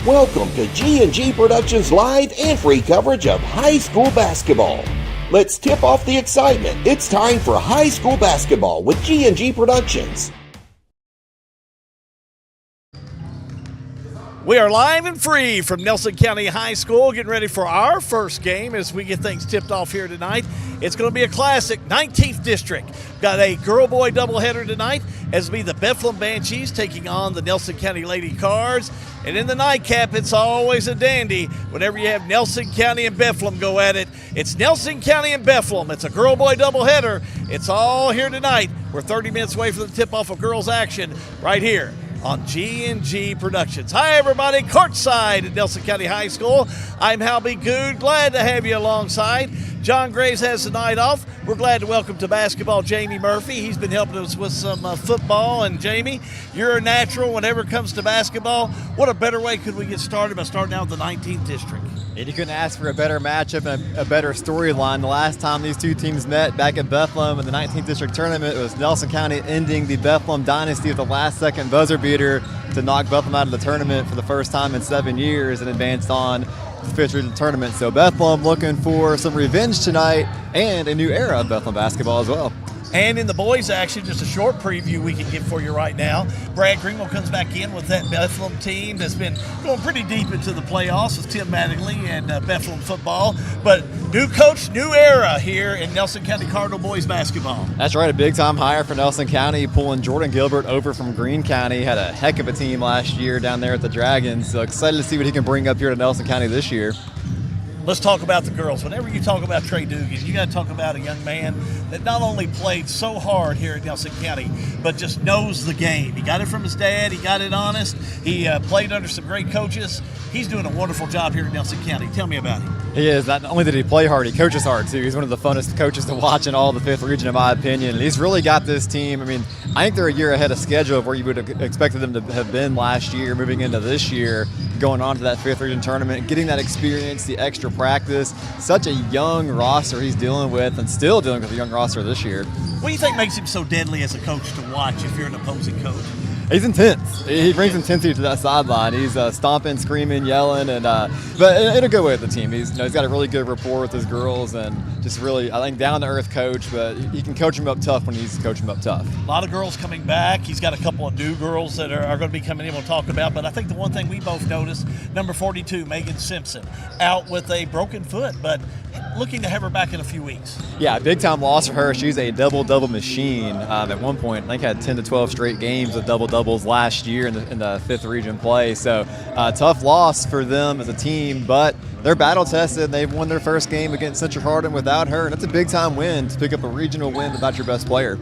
Welcome to G&G Productions live and free coverage of high school basketball. Let's tip off the excitement. It's time for high school basketball with G&G Productions. We are live and free from Nelson County High School, getting ready for our first game as we get things tipped off here tonight. It's going to be a classic, 19th District. Got a girl-boy doubleheader tonight, as be the Bethlehem Banshees taking on the Nelson County Lady Cards. And in the nightcap, it's always a dandy whenever you have Nelson County and Bethlehem go at it. It's Nelson County and Bethlehem. It's a girl-boy doubleheader. It's all here tonight. We're 30 minutes away from the tip-off of girls action right here on G&G Productions. Hi, everybody. Courtside at Nelson County High School. I'm Hal B. Good. Glad to have you alongside. John Graves has the night off. We're glad to welcome to basketball Jamie Murphy. He's been helping us with some football. And, Jamie, you're a natural whenever it comes to basketball. What a better way could we get started by starting out with the 19th District? And you couldn't ask for a better matchup and a better storyline. The last time these two teams met back at Bethlehem in the 19th District Tournament, it was Nelson County ending the Bethlehem dynasty with the last-second buzzer beater to knock Bethlehem out of the tournament for the first time in 7 years and advanced on the fifth region tournament. So Bethlehem looking for some revenge tonight and a new era of Bethlehem basketball as well. And in the boys' action, just a short preview we can give for you right now. Brad Greenwell comes back in with that Bethlehem team that's been going pretty deep into the playoffs with Tim Mattingly and Bethlehem football. But new coach, new era here in Nelson County Cardinal boys basketball. That's right, a big-time hire for Nelson County, pulling Jordan Gilbert over from Greene County. Had a heck of a team last year down there at the Dragons. So excited to see what he can bring up here to Nelson County this year. Let's talk about the girls. Whenever you talk about Trey Dugan, you got to talk about a young man that not only played so hard here at Nelson County, but just knows the game. He got it from his dad. He got it honest. He played under some great coaches. He's doing a wonderful job here at Nelson County. Tell me about him. He is. Not only did he play hard, he coaches hard, too. He's one of the funnest coaches to watch in all the fifth region, in my opinion. And he's really got this team. I mean, I think they're a year ahead of schedule of where you would have expected them to have been last year, moving into this year, going on to that fifth region tournament, getting that experience, the extra practice. Such a young roster he's dealing with, and still dealing with a young roster this year. What do you think makes him so deadly as a coach to watch if you're an opposing coach? He's intense. He brings intensity to that sideline. He's stomping, screaming, yelling, and but in a good way with the team. He's got a really good rapport with his girls, and just really, I think, down-to-earth coach. But he can coach them up tough when he's coaching them up tough. A lot of girls coming back. He's got a couple of new girls that are going to be coming in. We'll talk about. But I think the one thing we both noticed: number 42, Megan Simpson, out with a broken foot, but looking to have her back in a few weeks. Yeah, big-time loss for her. She's a double-double machine. At one point, I think had 10 to 12 straight games of double-doubles last year in the fifth region play. So tough loss for them as a team, but they're battle-tested. They've won their first game against Central Hardin without her, and it's a big-time win to pick up a regional win without your best player.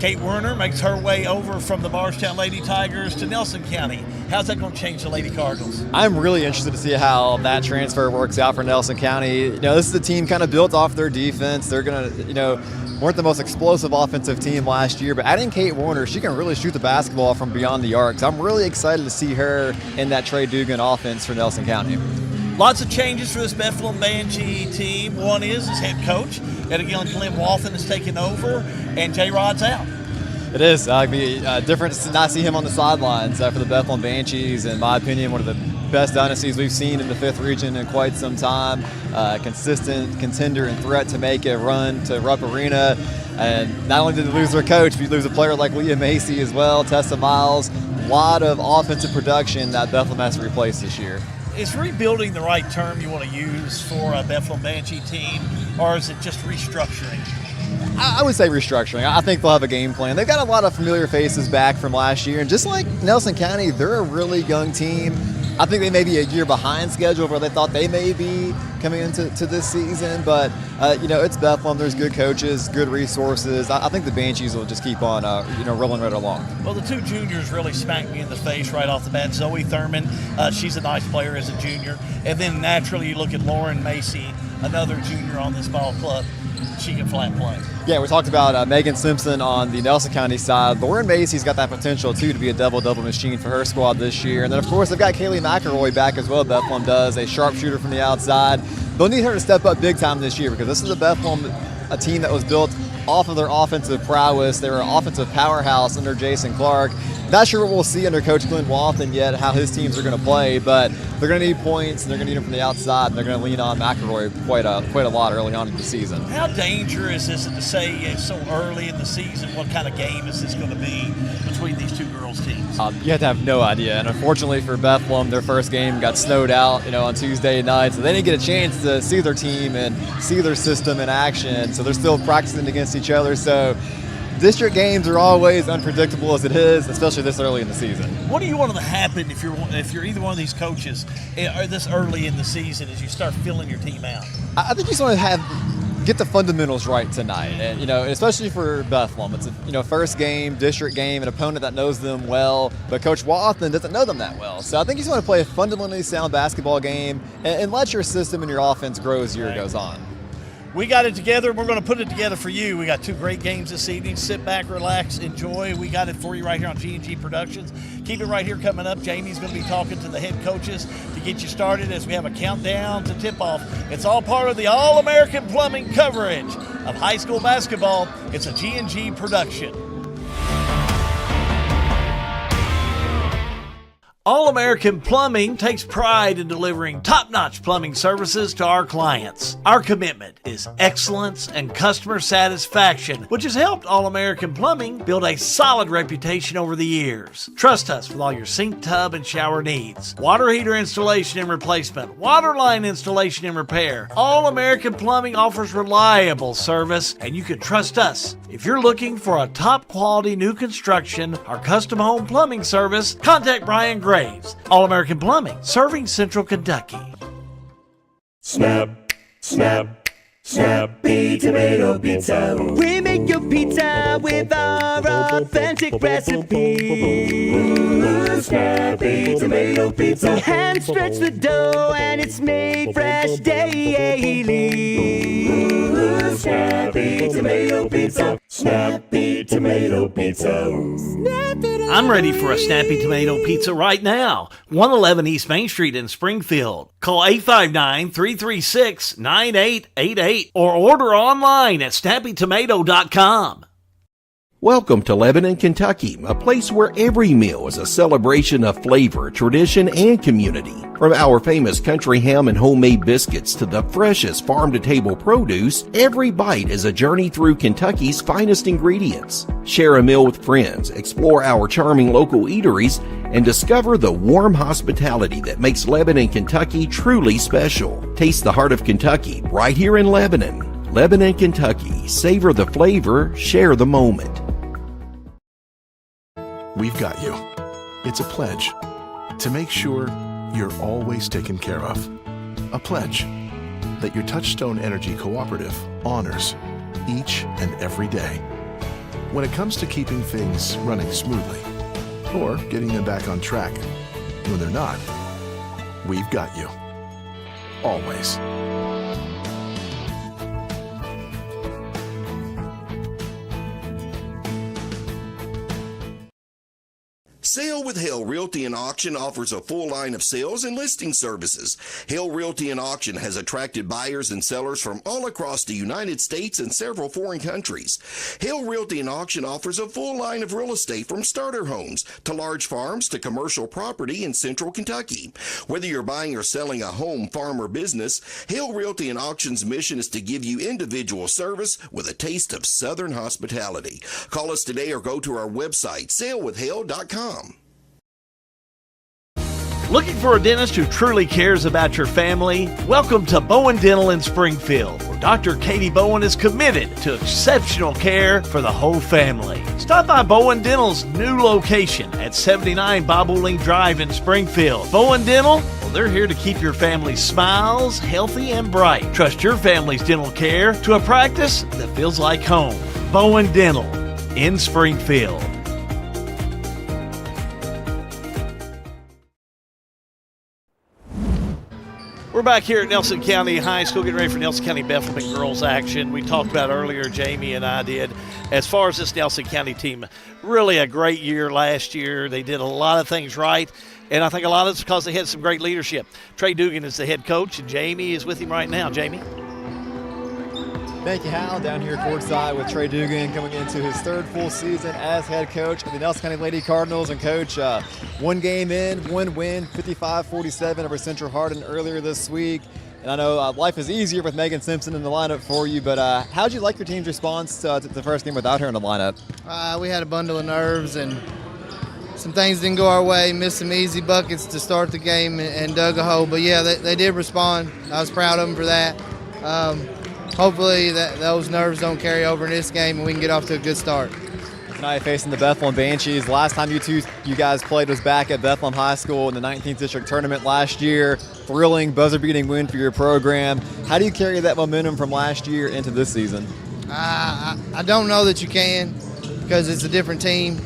Kate Werner makes her way over from the Bardstown Lady Tigers to Nelson County. How's that going to change the Lady Cardinals? I'm really interested to see how that transfer works out for Nelson County. This is a team kind of built off their defense. They're going to, weren't the most explosive offensive team last year, but adding Kate Warner, she can really shoot the basketball from beyond the arc. So I'm really excited to see her in that Trey Dugan offense for Nelson County. Lots of changes for this Bethlehem Banshee team. One is his head coach. Ed again, Clem Walton is taking over, and J-Rod's out. It is. It'd be different to not see him on the sidelines for the Bethlehem Banshees. In my opinion, one of the best dynasties we've seen in the fifth region in quite some time. Consistent contender and threat to make a run to Rupp Arena. And not only did they lose their coach, but you lose a player like Leah Macy as well, Tessa Miles. A lot of offensive production that Bethlehem has to replace this year. Is rebuilding the right term you want to use for a Bethlehem Banshee team, or is it just restructuring? I would say restructuring. I think they'll have a game plan. They've got a lot of familiar faces back from last year, and just like Nelson County, they're a really young team. I think they may be a year behind schedule where they thought they may be coming into this season, but it's Bethlehem. There's good coaches, good resources. I think the Banshees will just keep on rolling right along. Well, the two juniors really smacked me in the face right off the bat. Zoe Thurman, she's a nice player as a junior, and then naturally you look at Lauren Macy, another junior on this ball club. She can flat play. Yeah, we talked about Megan Simpson on the Nelson County side. Lauren Macy's got that potential, too, to be a double-double machine for her squad this year. And then, of course, they've got Kaylee McElroy back as well. Bethlehem does, a sharpshooter from the outside. They'll need her to step up big time this year because this is a Bethlehem a team that was built off of their offensive prowess. They were an offensive powerhouse under Jason Clark. Not sure what we'll see under Coach Glenn Walton yet, how his teams are going to play, but they're going to need points, and they're going to need them from the outside, and they're going to lean on McElroy quite a lot early on in the season. How dangerous is it to say so early in the season what kind of game is this going to be between these two girls' teams? You have to have no idea, and unfortunately for Bethlehem, their first game got snowed out, on Tuesday night, so they didn't get a chance to see their team and see their system in action, so they're still practicing against each other. So district games are always unpredictable as it is, especially this early in the season. What do you want to happen if you're either one of these coaches this early in the season as you start filling your team out? I think you just want to get the fundamentals right tonight, and especially for Bethlehem. It's a first game, district game, an opponent that knows them well, but Coach Walton doesn't know them that well. So I think you just want to play a fundamentally sound basketball game and let your system and your offense grow as the year goes on. We got it together, and we're going to put it together for you. We got two great games this evening. Sit back, relax, enjoy. We got it for you right here on G&G Productions. Keep it right here coming up. Jamie's going to be talking to the head coaches to get you started as we have a countdown to tip-off. It's all part of the All-American Plumbing coverage of high school basketball. It's a G&G production. All-American Plumbing takes pride in delivering top-notch plumbing services to our clients. Our commitment is excellence and customer satisfaction, which has helped All-American Plumbing build a solid reputation over the years. Trust us with all your sink, tub, and shower needs. Water heater installation and replacement, water line installation and repair. All-American Plumbing offers reliable service, and you can trust us. If you're looking for a top-quality new construction or custom home plumbing service, contact Brian Graves. All-American Plumbing, serving Central Kentucky. Snap, snap, Snappy Tomato Pizza. We make your pizza with our authentic recipe. Ooh, Snappy Tomato Pizza. Hand stretch the dough and it's made fresh daily. Ooh, Snappy Tomato Pizza. Snappy Tomato Pizza. I'm ready for a Snappy Tomato Pizza right now. 111 East Main Street in Springfield. Call 859-336-9888 or order online at snappytomato.com. Welcome to Lebanon, Kentucky, a place where every meal is a celebration of flavor, tradition, and community. From our famous country ham and homemade biscuits to the freshest farm-to-table produce, every bite is a journey through Kentucky's finest ingredients. Share a meal with friends, explore our charming local eateries, and discover the warm hospitality that makes Lebanon, Kentucky truly special. Taste the heart of Kentucky right here in Lebanon. Lebanon, Kentucky. Savor the flavor, share the moment. We've got you. It's a pledge to make sure you're always taken care of. A pledge that your Touchstone Energy Cooperative honors each and every day. When it comes to keeping things running smoothly or getting them back on track when they're not, we've got you. Always. Sale with Hale Realty and Auction offers a full line of sales and listing services. Hale Realty and Auction has attracted buyers and sellers from all across the United States and several foreign countries. Hale Realty and Auction offers a full line of real estate from starter homes to large farms to commercial property in Central Kentucky. Whether you're buying or selling a home, farm, or business, Hale Realty and Auction's mission is to give you individual service with a taste of Southern hospitality. Call us today or go to our website, salewithhale.com. Looking for a dentist who truly cares about your family? Welcome to Bowen Dental in Springfield, where Dr. Katie Bowen is committed to exceptional care for the whole family. Stop by Bowen Dental's new location at 79 Bobolink Drive in Springfield. Bowen Dental, well, they're here to keep your family's smiles healthy and bright. Trust your family's dental care to a practice that feels like home. Bowen Dental in Springfield. We're back here at Nelson County High School getting ready for Nelson County Bethlehem girls action. We talked about earlier, Jamie and I did, as far as this Nelson County team, really a great year last year. They did a lot of things right, and I think a lot of it's because they had some great leadership. Trey Dugan is the head coach, and Jamie is with him right now. Jamie? Thank you, Hal. Down here courtside with Trey Dugan coming into his third full season as head coach of the Nelson County Lady Cardinals. And, Coach, one game in, one win, 55-47 over Central Hardin earlier this week. And I know life is easier with Megan Simpson in the lineup for you, but how did you like your team's response to the first game without her in the lineup? We had a bundle of nerves, and some things didn't go our way, missed some easy buckets to start the game and dug a hole. But, yeah, they did respond. I was proud of them for that. Hopefully those nerves don't carry over in this game and we can get off to a good start. Tonight facing the Bethlehem Banshees. Last time you guys played was back at Bethlehem High School in the 19th District Tournament last year. Thrilling, buzzer-beating win for your program. How do you carry that momentum from last year into this season? I don't know that you can because it's a different team,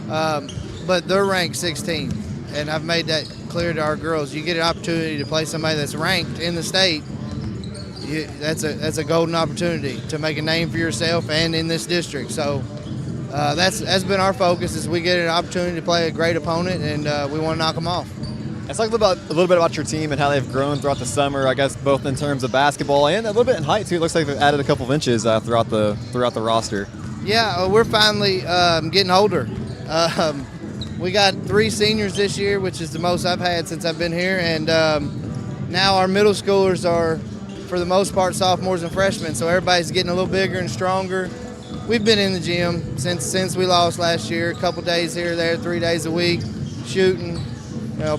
but they're ranked 16th, and I've made that clear to our girls. You get an opportunity to play somebody that's ranked in the state, that's a golden opportunity to make a name for yourself and in this district. So that's been our focus, is we get an opportunity to play a great opponent, and we want to knock them off. Let's talk a little bit about your team and how they've grown throughout the summer, I guess both in terms of basketball and a little bit in height too. It looks like they've added a couple of inches throughout the roster. Yeah, we're finally getting older. We got 3 seniors this year, which is the most I've had since I've been here, and now our middle schoolers are, for the most part, sophomores and freshmen, so everybody's getting a little bigger and stronger. We've been in the gym since we lost last year, a couple days here or there, 3 days a week, shooting,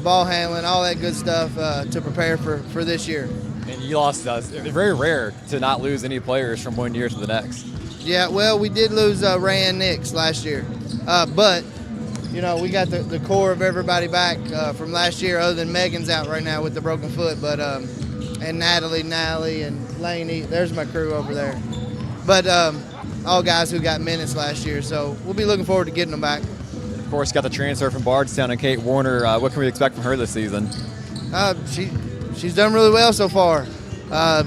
ball handling, all that good stuff to prepare for this year. And you lost us. It's very rare to not lose any players from one year to the next. Yeah, well, we did lose Rayanne Nix last year, but we got the core of everybody back from last year, other than Megan's out right now with the broken foot, but and Natalie, and Laney, there's my crew over there. But all guys who got minutes last year, so we'll be looking forward to getting them back. Of course, got the transfer from Bardstown and Kate Warner. What can we expect from her this season? She's done really well so far.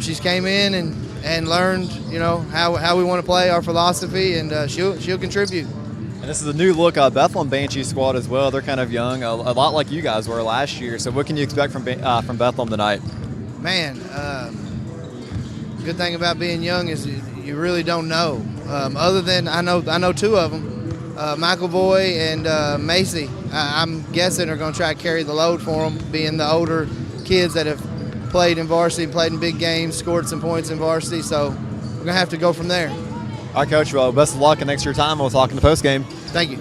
She's came in and learned, how we want to play, our philosophy, and she'll contribute. And this is a new look Bethlehem Banshee squad as well. They're kind of young, a lot like you guys were last year. So what can you expect from Bethlehem tonight? Man, good thing about being young is you really don't know. Other than I know 2 of them, Michael Boy and Macy. I'm guessing are going to try to carry the load for them, being the older kids that have played in varsity, played in big games, scored some points in varsity. So we're going to have to go from there. All right, Coach. Well, best of luck, and thanks for your time. We'll talk in the postgame. Thank you.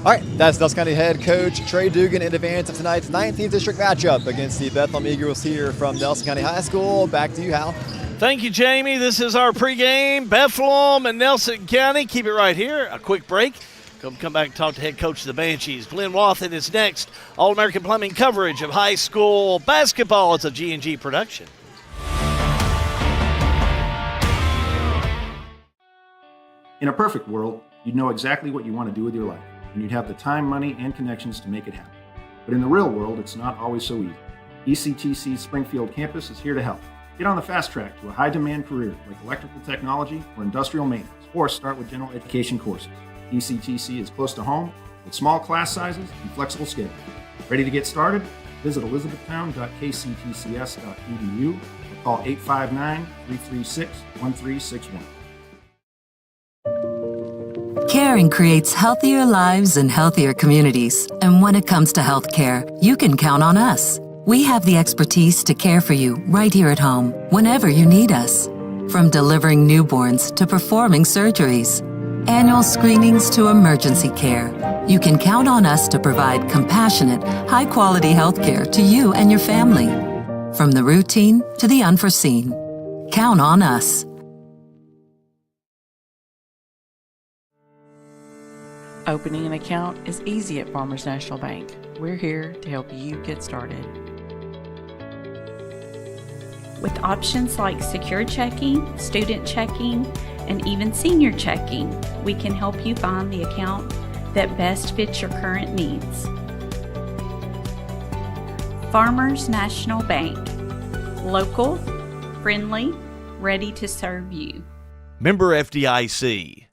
All right, that's Nelson County head coach Trey Dugan in advance of tonight's 19th District matchup against the Bethlehem Eagles here from Nelson County High School. Back to you, Hal. Thank you, Jamie. This is our pregame, Bethlehem and Nelson County. Keep it right here. A quick break. Come back and talk to head coach of the Banshees, Glenn Wathen, is next. All-American Plumbing coverage of high school basketball. It's a G&G production. In a perfect world, you'd know exactly what you want to do with your life, and you'd have the time, money, and connections to make it happen. But in the real world, it's not always so easy. ECTC's Springfield campus is here to help. Get on the fast track to a high-demand career like electrical technology or industrial maintenance, or start with general education courses. ECTC is close to home with small class sizes and flexible schedules. Ready to get started? Visit elizabethtown.kctcs.edu or call 859-336-1361. Caring creates healthier lives and healthier communities. And when it comes to healthcare, you can count on us. We have the expertise to care for you right here at home, whenever you need us. From delivering newborns to performing surgeries, annual screenings to emergency care, you can count on us to provide compassionate, high-quality healthcare to you and your family. From the routine to the unforeseen, count on us. Opening an account is easy at Farmers National Bank. We're here to help you get started. With options like secure checking, student checking, and even senior checking, we can help you find the account that best fits your current needs. Farmers National Bank. Local, friendly, ready to serve you. Member FDIC.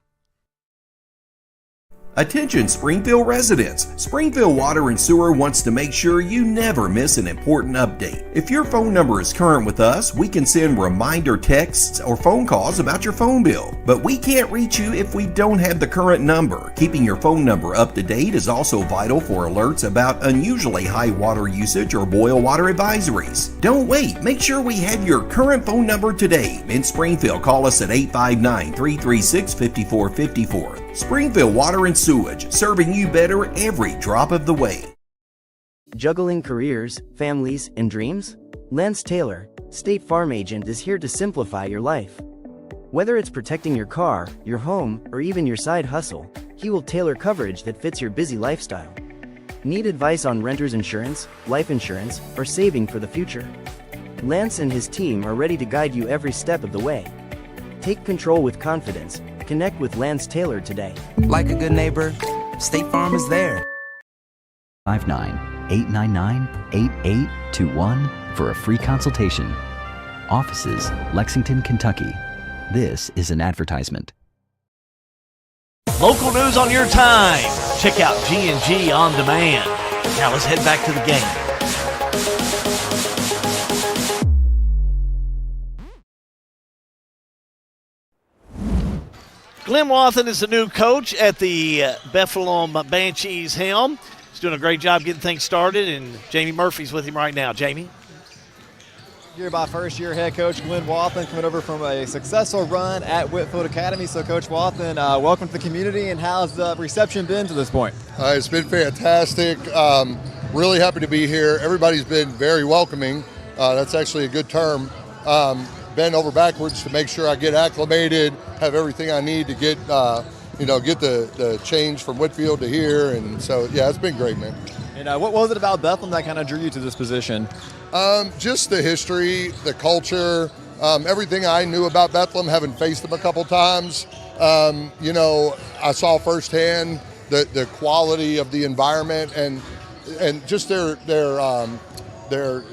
Attention Springfield residents, Springfield Water and Sewer wants to make sure you never miss an important update. If your phone number is current with us, we can send reminder texts or phone calls about your phone bill. But we can't reach you if we don't have the current number. Keeping your phone number up to date is also vital for alerts about unusually high water usage or boil water advisories. Don't wait, make sure we have your current phone number today. In Springfield, call us at 859-336-5454. Springfield Water and Sewage, serving you better every drop of the way. Juggling careers, families, and dreams? Lance Taylor, State Farm Agent, is here to simplify your life. Whether it's protecting your car, your home, or even your side hustle, he will tailor coverage that fits your busy lifestyle. Need advice on renter's insurance, life insurance, or saving for the future? Lance and his team are ready to guide you every step of the way. Take control with confidence. Connect with Lance Taylor today. Like a good neighbor, State Farm is there. 59-899-8821 for a free consultation. Offices, Lexington, Kentucky. This is an advertisement. Local news on your time. Check out G&G On Demand. Now let's head back to the game. Glenn Wathen is the new coach at the Bethlehem Banshees helm. He's doing a great job getting things started, and Jamie Murphy's with him right now. Jamie? Here by first-year head coach Glenn Wathen, coming over from a successful run at Whitfield Academy. So, Coach Wathen, welcome to the community, and how's the reception been to this point? It's been fantastic. Really happy to be here. Everybody's been very welcoming. That's actually a good term. Bend over backwards to make sure I get acclimated, have everything I need to get, get the change from Whitfield to here. And so, yeah, it's been great, man. And what was it about Bethlehem that kind of drew you to this position? Just the history, the culture, everything I knew about Bethlehem, having faced them a couple times. I saw firsthand the quality of the environment and just their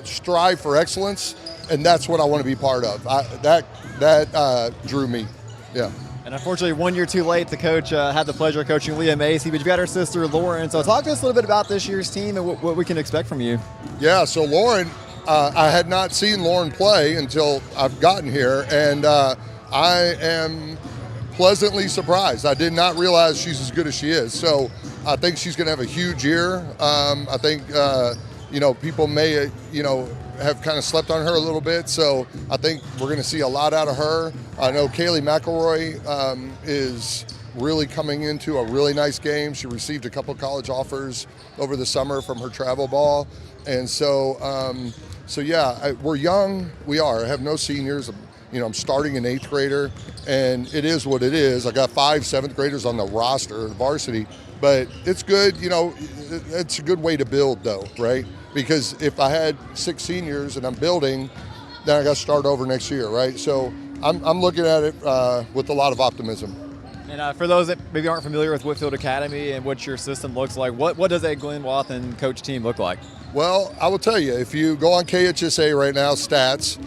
strive for excellence. And that's what I want to be part of. That drew me, yeah. And unfortunately, 1 year too late. The coach had the pleasure of coaching Leah Macy, but you've got her sister, Lauren. So talk to us a little bit about this year's team and what we can expect from you. Yeah, so Lauren, I had not seen Lauren play until I've gotten here, and I am pleasantly surprised. I did not realize she's as good as she is. So I think she's going to have a huge year. I think, people may, have kind of slept on her a little bit, so I think we're going to see a lot out of her. I know Kaylee McElroy is really coming into a really nice game. She received a couple college offers over the summer from her travel ball, and so we're young. We are. I have no seniors. I'm starting an 8th grader, and it is what it is. I got 5 7th graders on the roster, varsity, but it's good. It's a good way to build, though, right? Because if I had 6 seniors and I'm building, then I got to start over next year, right? So I'm looking at it with a lot of optimism. And for those that maybe aren't familiar with Whitfield Academy and what your system looks like, what does a Glenn Wathen coach team look like? Well, I will tell you, if you go on KHSA right now, stats,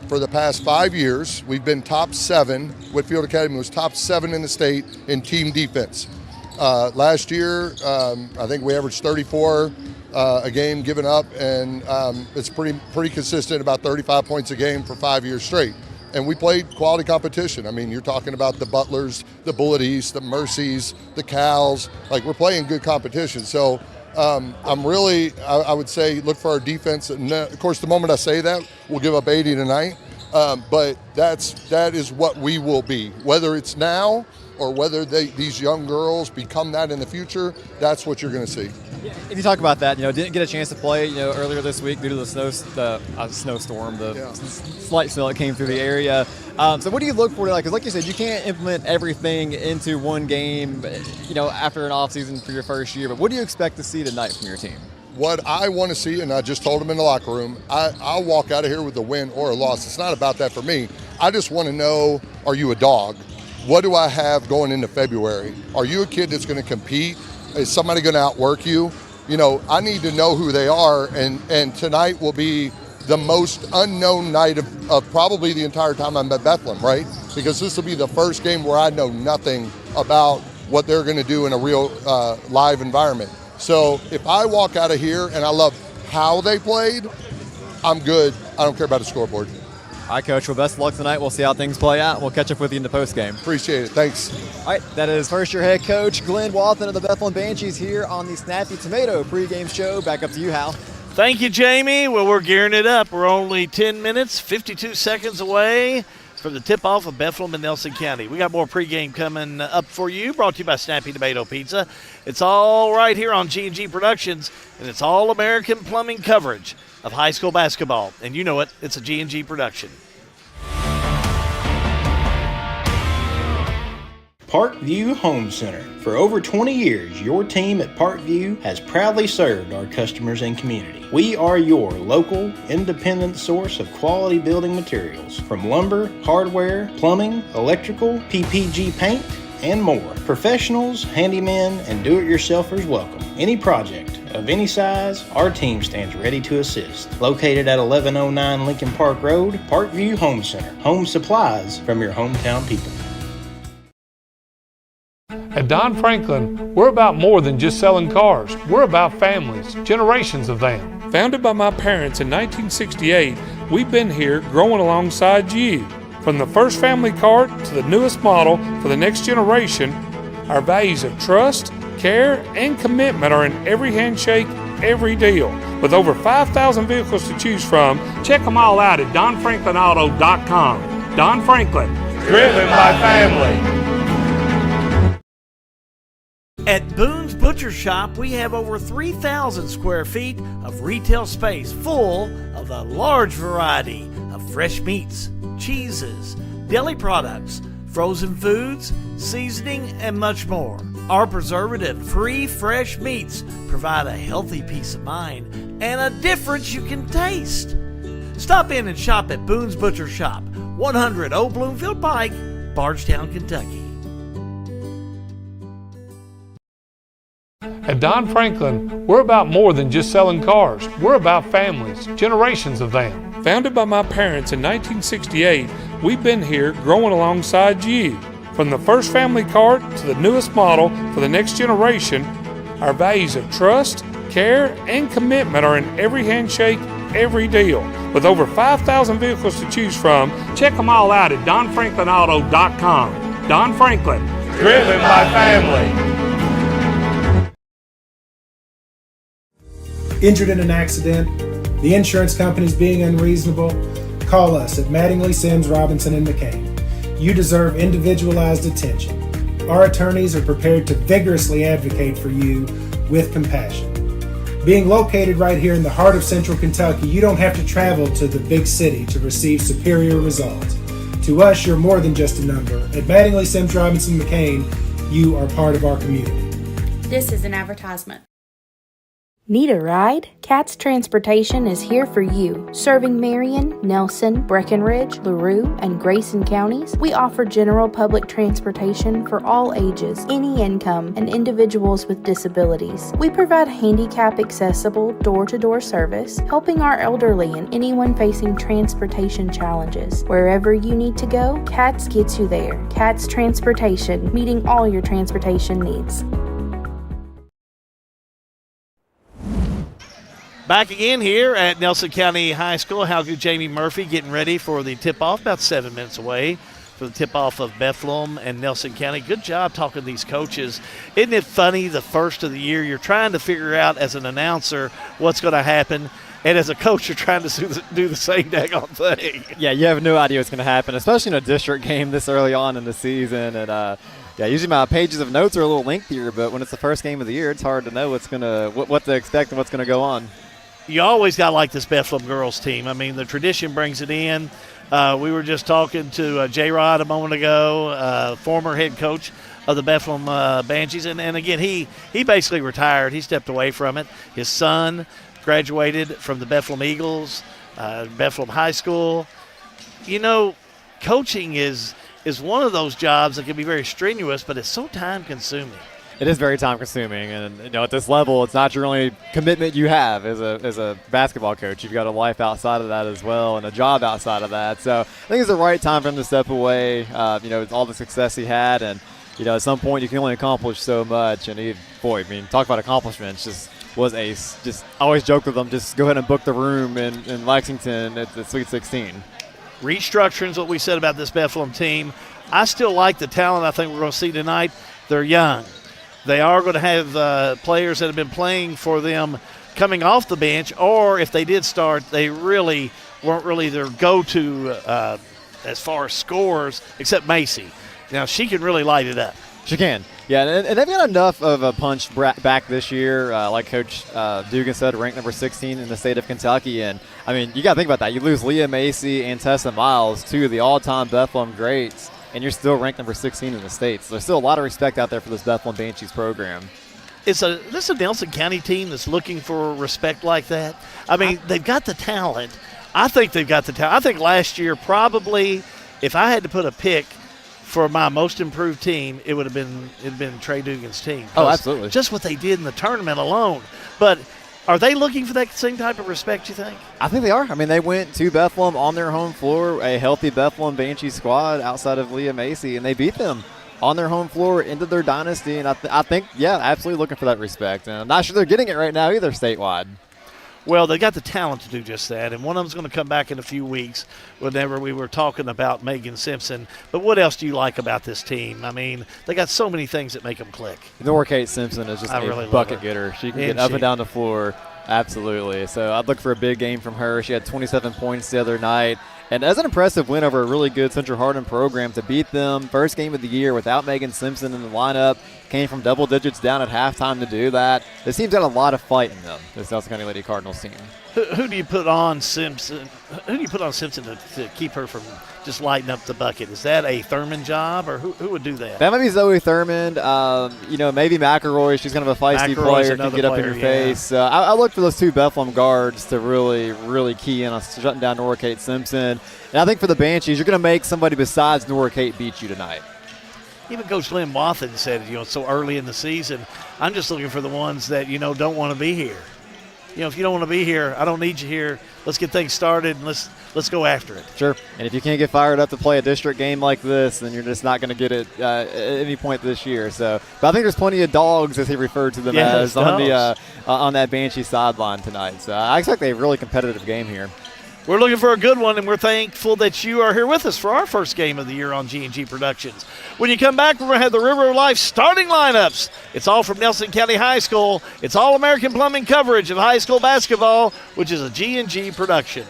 for the past 5 years, we've been top 7. Whitfield Academy was top 7 in the state in team defense. Last year, I think we averaged 34 a game given up, and it's pretty consistent, about 35 points a game for 5 years straight. And we played quality competition. I mean, you're talking about the Butlers, the Bullet East, the Mercies, the Cals. Like, we're playing good competition. So I'm really, I would say, look for our defense. And of course, the moment I say that, we'll give up 80 tonight. But that is what we will be. Whether it's now or whether these young girls become that in the future, that's what you're going to see. If you talk about that, didn't get a chance to play, earlier this week due to the snowstorm, slight snow that came through the area. So what do you look for? Because like you said, you can't implement everything into one game, after an offseason for your first year. But what do you expect to see tonight from your team? What I want to see, and I just told them in the locker room, I'll walk out of here with a win or a loss. It's not about that for me. I just want to know, are you a dog? What do I have going into February? Are you a kid that's going to compete? Is somebody going to outwork you? I need to know who they are, and tonight will be the most unknown night of probably the entire time I'm at Bethlehem, right? Because this will be the first game where I know nothing about what they're going to do in a real live environment. So if I walk out of here and I love how they played, I'm good. I don't care about the scoreboard. All right, Coach. Well, best of luck tonight. We'll see how things play out. We'll catch up with you in the postgame. Appreciate it. Thanks. All right, that is first-year head coach Glenn Wathen of the Bethlehem Banshees here on the Snappy Tomato Pre-Game show. Back up to you, Hal. Thank you, Jamie. Well, we're gearing it up. We're only 10 minutes, 52 seconds away from the tip-off of Bethlehem and Nelson County. We got more pregame coming up for you, brought to you by Snappy Tomato Pizza. It's all right here on G&G Productions, and it's all American plumbing coverage of high school basketball. And you know it, it's a G&G production. Parkview Home Center. For over 20 years, your team at Parkview has proudly served our customers and community. We are your local, independent source of quality building materials, from lumber, hardware, plumbing, electrical, PPG paint, and more. Professionals, handymen, and do-it-yourselfers welcome. Any project of any size, our team stands ready to assist. Located at 1109 Lincoln Park Road, Parkview Home Center. Home supplies from your hometown people. At Don Franklin, we're about more than just selling cars. We're about families, generations of them. Founded by my parents in 1968, we've been here growing alongside you. From the first family car to the newest model for the next generation, our values of trust, care, and commitment are in every handshake, every deal. With over 5,000 vehicles to choose from, check them all out at DonFranklinAuto.com. Don Franklin, driven by family. At Boone's Butcher Shop, we have over 3,000 square feet of retail space full of a large variety of fresh meats, cheeses, deli products, frozen foods, seasoning, and much more. Our preservative-free fresh meats provide a healthy peace of mind and a difference you can taste. Stop in and shop at Boone's Butcher Shop, 100 Old Bloomfield Pike, Bardstown, Kentucky. At Don Franklin, we're about more than just selling cars. We're about families, generations of them. Founded by my parents in 1968, we've been here growing alongside you. From the first family car to the newest model for the next generation, our values of trust, care, and commitment are in every handshake, every deal. With over 5,000 vehicles to choose from, check them all out at DonFranklinAuto.com. Don Franklin, driven by family. Injured in an accident, the insurance company's being unreasonable, call us at Mattingly, Sims, Robinson, and McCain. You deserve individualized attention. Our attorneys are prepared to vigorously advocate for you with compassion. Being located right here in the heart of Central Kentucky, you don't have to travel to the big city to receive superior results. To us, you're more than just a number. At Mattingly, Sims, Robinson, McCain, you are part of our community. This is an advertisement. Need a ride? Cat's Transportation is here for you. Serving Marion, Nelson, Breckenridge, LaRue, and Grayson counties, we offer general public transportation for all ages, any income, and individuals with disabilities. We provide handicap-accessible, door-to-door service, helping our elderly and anyone facing transportation challenges. Wherever you need to go, Cat's gets you there. Cat's Transportation, meeting all your transportation needs. Back again here at Nelson County High School. How good Jamie Murphy getting ready for the tip-off, about 7 minutes away for the tip-off of Bethlehem and Nelson County. Good job talking to these coaches. Isn't it funny, the first of the year, you're trying to figure out as an announcer what's going to happen, and as a coach, you're trying to do the same daggone thing. Yeah, you have no idea what's going to happen, especially in a district game this early on in the season. And yeah, usually my pages of notes are a little lengthier, but when it's the first game of the year, it's hard to know what to expect and what's going to go on. You always got to like this Bethlehem girls team. I mean, the tradition brings it in. We were just talking to J-Rod a moment ago, former head coach of the Bethlehem Banshees. And again, he basically retired. He stepped away from it. His son graduated from the Bethlehem Eagles, Bethlehem High School. You know, coaching is one of those jobs that can be very strenuous, but it's so time-consuming. It is very time-consuming, and at this level, it's not your only commitment you have as a basketball coach. You've got a life outside of that as well, and a job outside of that. So I think it's the right time for him to step away. With all the success he had, and at some point you can only accomplish so much. And talk about accomplishments. Just always joke with them. Just go ahead and book the room in Lexington at the Sweet 16. Restructuring is what we said about this Bethlehem team. I still like the talent I think we're going to see tonight. They're young. They are going to have players that have been playing for them coming off the bench, or if they did start, they really weren't really their go-to as far as scores, except Macy. Now, she can really light it up. She can. Yeah, and they've got enough of a punch back this year, like Coach Dugan said, ranked number 16 in the state of Kentucky. And, you got to think about that. You lose Leah Macy and Tessa Miles, two of the all-time Bethlehem greats, and you're still ranked number 16 in the state. So there's still a lot of respect out there for this Bethlehem Banshees program. This is a Nelson County team that's looking for respect like that. They've got the talent. I think they've got the talent. I think last year probably, if I had to put a pick for my most improved team, it would have been Trey Dugan's team. Oh, absolutely. Just what they did in the tournament alone. But are they looking for that same type of respect, you think? I think they are. They went to Bethlehem on their home floor, a healthy Bethlehem Banshee squad outside of Leah Macy, and they beat them on their home floor into their dynasty. And I think, absolutely looking for that respect. And I'm not sure they're getting it right now either statewide. Well, they got the talent to do just that, and one of them's going to come back in a few weeks whenever we were talking about Megan Simpson. But what else do you like about this team? They got so many things that make them click. Norkate Simpson is just a bucket getter. She can get up and down the floor. Absolutely. So I'd look for a big game from her. She had 27 points the other night. And as an impressive win over a really good Central Hardin program to beat them, first game of the year without Megan Simpson in the lineup, came from double digits down at halftime to do that. This team's got a lot of fight in them, this Nelson County Lady Cardinals team. Who do you put on Simpson? Who do you put on Simpson to keep her from just lighting up the bucket? Is that a Thurman job, or who would do that? That might be Zoe Thurman. Maybe McElroy. She's kind of a feisty player, can get up in your face. I look for those two Bethlehem guards to really, really key in on shutting down Norkate Simpson. And I think for the Banshees, you're going to make somebody besides Norkate beat you tonight. Even Coach Lynn Wathen said, so early in the season, I'm just looking for the ones that, don't want to be here. If you don't want to be here, I don't need you here. Let's get things started and let's go after it. Sure. And if you can't get fired up to play a district game like this, then you're just not going to get it at any point this year. But I think there's plenty of dogs, as he referred to them as, on that Banshee sideline tonight. So I expect a really competitive game here. We're looking for a good one, and we're thankful that you are here with us for our first game of the year on G&G Productions. When you come back, we're going to have the River of Life starting lineups. It's all from Nelson County High School. It's All-American Plumbing coverage of high school basketball, which is a G&G production.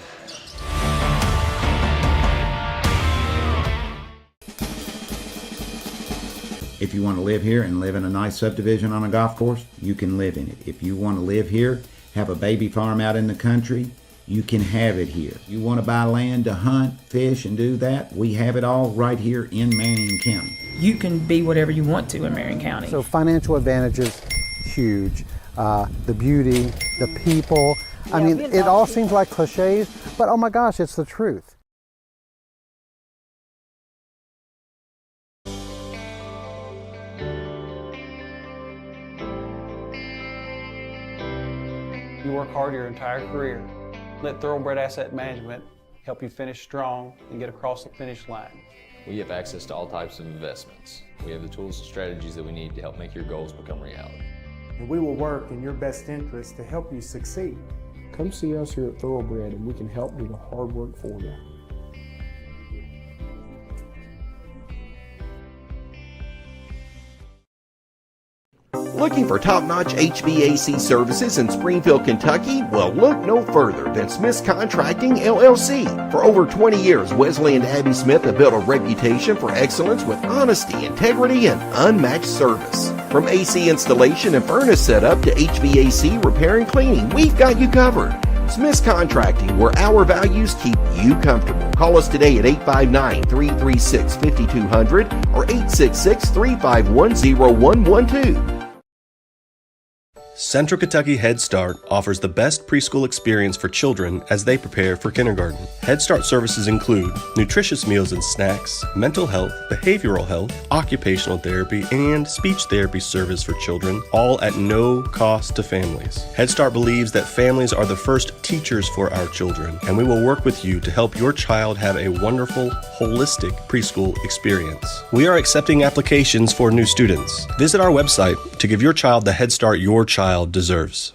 If you want to live here and live in a nice subdivision on a golf course, you can live in it. If you want to live here, have a baby farm out in the country, you can have it here. You want to buy land to hunt, fish, and do that? We have it all right here in Marion County. You can be whatever you want to in Marion County. So financial advantages, huge. The beauty, the people. It all seems like cliches, but oh my gosh, it's the truth. You work hard your entire career. Let Thoroughbred Asset Management help you finish strong and get across the finish line. We have access to all types of investments. We have the tools and strategies that we need to help make your goals become reality. And we will work in your best interest to help you succeed. Come see us here at Thoroughbred and we can help do the hard work for you. Looking for top-notch HVAC services in Springfield, Kentucky? Well, look no further than Smith's Contracting, LLC. For over 20 years, Wesley and Abby Smith have built a reputation for excellence with honesty, integrity, and unmatched service. From AC installation and furnace setup to HVAC repair and cleaning, we've got you covered. Smith's Contracting, where our values keep you comfortable. Call us today at 859-336-5200 or 866-351-0112. Central Kentucky Head Start offers the best preschool experience for children as they prepare for kindergarten. Head Start services include nutritious meals and snacks, mental health, behavioral health, occupational therapy, and speech therapy service for children, all at no cost to families. Head Start believes that families are the first teachers for our children, and we will work with you to help your child have a wonderful, holistic preschool experience. We are accepting applications for new students. Visit our website to give your child the Head Start your child deserves.